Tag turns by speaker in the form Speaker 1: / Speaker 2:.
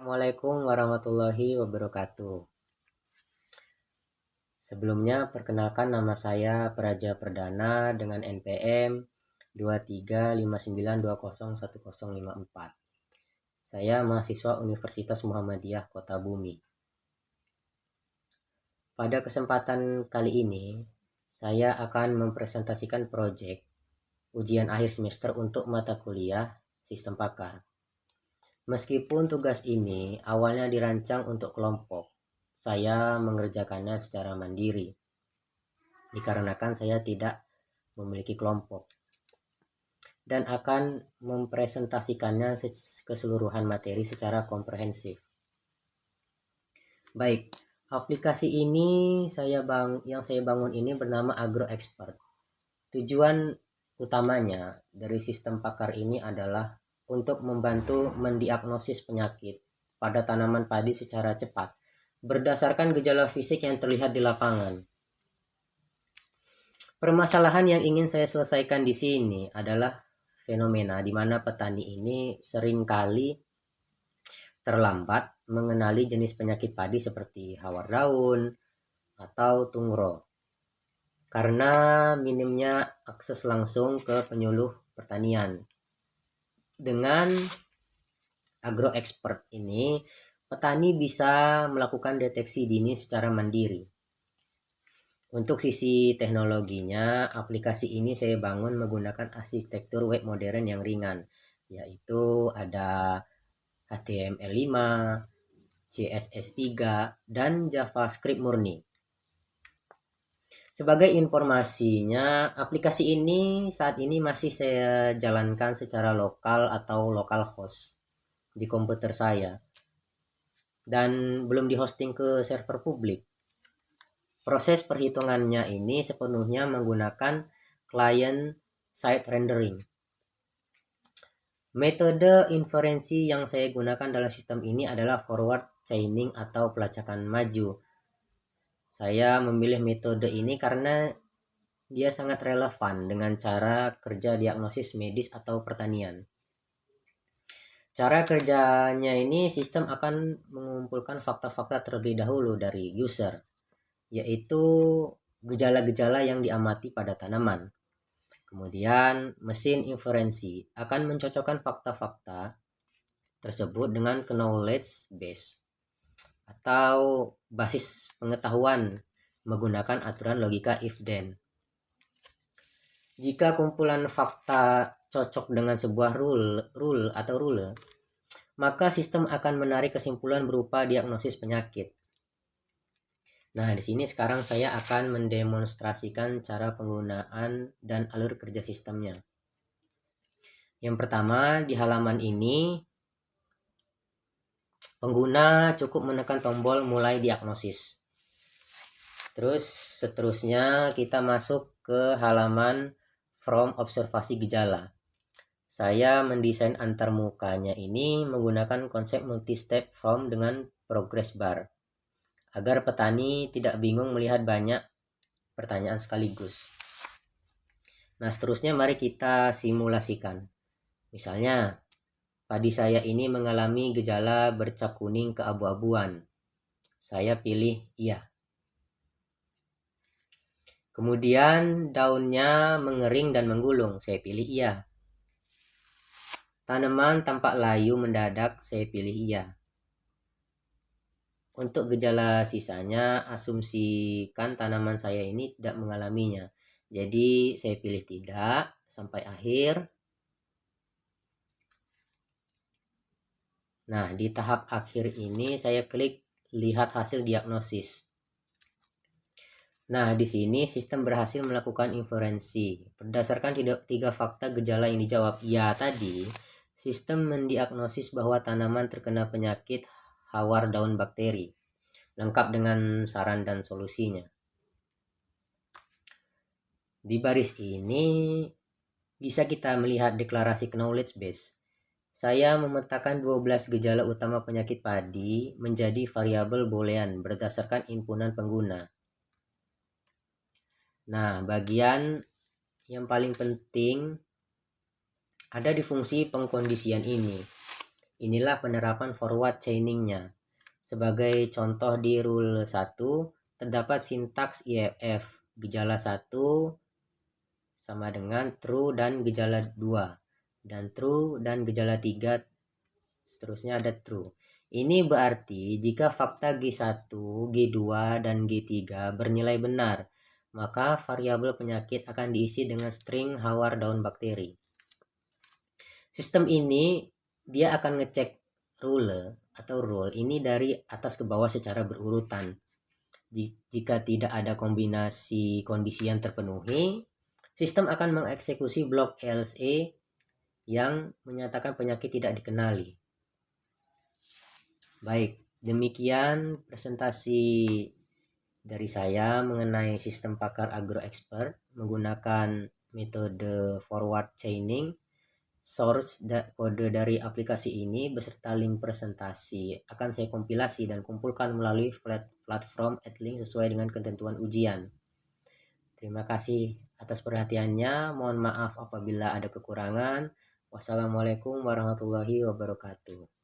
Speaker 1: Assalamualaikum warahmatullahi wabarakatuh. Sebelumnya, perkenalkan nama saya Praja Perdana dengan NPM 2359201054. Saya mahasiswa Universitas Muhammadiyah Kota Bumi. Pada kesempatan kali ini, saya akan mempresentasikan proyek ujian akhir semester untuk mata kuliah Sistem Pakar. Meskipun tugas ini awalnya dirancang untuk kelompok, saya mengerjakannya secara mandiri, dikarenakan saya tidak memiliki kelompok, dan akan mempresentasikannya keseluruhan materi secara komprehensif. Baik, aplikasi ini yang saya bangun ini bernama AgroExpert. Tujuan utamanya dari sistem pakar ini adalah untuk membantu mendiagnosis penyakit pada tanaman padi secara cepat berdasarkan gejala fisik yang terlihat di lapangan. Permasalahan yang ingin saya selesaikan di sini adalah fenomena di mana petani ini seringkali terlambat mengenali jenis penyakit padi seperti hawar daun atau tungro karena minimnya akses langsung ke penyuluh pertanian. Dengan AgroExpert ini, petani bisa melakukan deteksi dini secara mandiri. Untuk sisi teknologinya, aplikasi ini saya bangun menggunakan arsitektur web modern yang ringan, yaitu ada HTML5, CSS3, dan JavaScript murni. Sebagai informasinya, aplikasi ini saat ini masih saya jalankan secara lokal atau local host di komputer saya dan belum dihosting ke server publik. Proses perhitungannya ini sepenuhnya menggunakan client side rendering. Metode inferensi yang saya gunakan dalam sistem ini adalah forward chaining atau pelacakan maju. Saya memilih metode ini karena dia sangat relevan dengan cara kerja diagnosis medis atau pertanian. Cara kerjanya ini, sistem akan mengumpulkan fakta-fakta terlebih dahulu dari user, yaitu gejala-gejala yang diamati pada tanaman. Kemudian, mesin inferensi akan mencocokkan fakta-fakta tersebut dengan knowledge base atau basis pengetahuan menggunakan aturan logika if-then. Jika kumpulan fakta cocok dengan sebuah rule, maka sistem akan menarik kesimpulan berupa diagnosis penyakit. Nah, di sini sekarang saya akan mendemonstrasikan cara penggunaan dan alur kerja sistemnya. Yang pertama, di halaman ini, pengguna cukup menekan tombol mulai diagnosis. Terus seterusnya kita masuk ke halaman from observasi gejala. Saya mendesain antarmukanya ini menggunakan konsep multi-step form dengan progress bar, agar petani tidak bingung melihat banyak pertanyaan sekaligus. Nah, seterusnya mari kita simulasikan. Misalnya, padi saya ini mengalami gejala bercak kuning keabu-abuan. Saya pilih iya. Kemudian daunnya mengering dan menggulung. Saya pilih iya. Tanaman tampak layu mendadak. Saya pilih iya. Untuk gejala sisanya, asumsikan tanaman saya ini tidak mengalaminya. Jadi saya pilih tidak sampai akhir. Nah, di tahap akhir ini saya klik lihat hasil diagnosis. Nah, di sini sistem berhasil melakukan inferensi. Berdasarkan tiga fakta gejala yang dijawab ya tadi, sistem mendiagnosis bahwa tanaman terkena penyakit hawar daun bakteri, lengkap dengan saran dan solusinya. Di baris ini bisa kita melihat deklarasi knowledge base. Saya memetakan 12 gejala utama penyakit padi menjadi variabel boolean berdasarkan inputan pengguna. Nah, bagian yang paling penting ada di fungsi pengkondisian ini. Inilah penerapan forward chaining-nya. Sebagai contoh di rule 1, terdapat sintaks IFF. Gejala 1 sama dengan true dan gejala 2. Dan true dan gejala 3 seterusnya ada true. Ini berarti jika fakta G1, G2, dan G3 bernilai benar, maka variabel penyakit akan diisi dengan string Howard daun bakteri. Sistem ini dia akan ngecek rule ini dari atas ke bawah secara berurutan. Jika tidak ada kombinasi kondisi yang terpenuhi, sistem akan mengeksekusi blok else yang menyatakan penyakit tidak dikenali. Baik, demikian presentasi dari saya mengenai sistem pakar agro expert menggunakan metode forward chaining. Source kode dari aplikasi ini beserta link presentasi akan saya kompilasi dan kumpulkan melalui platform @link sesuai dengan ketentuan ujian. Terima kasih atas perhatiannya. Mohon maaf apabila ada kekurangan. Wassalamualaikum warahmatullahi wabarakatuh.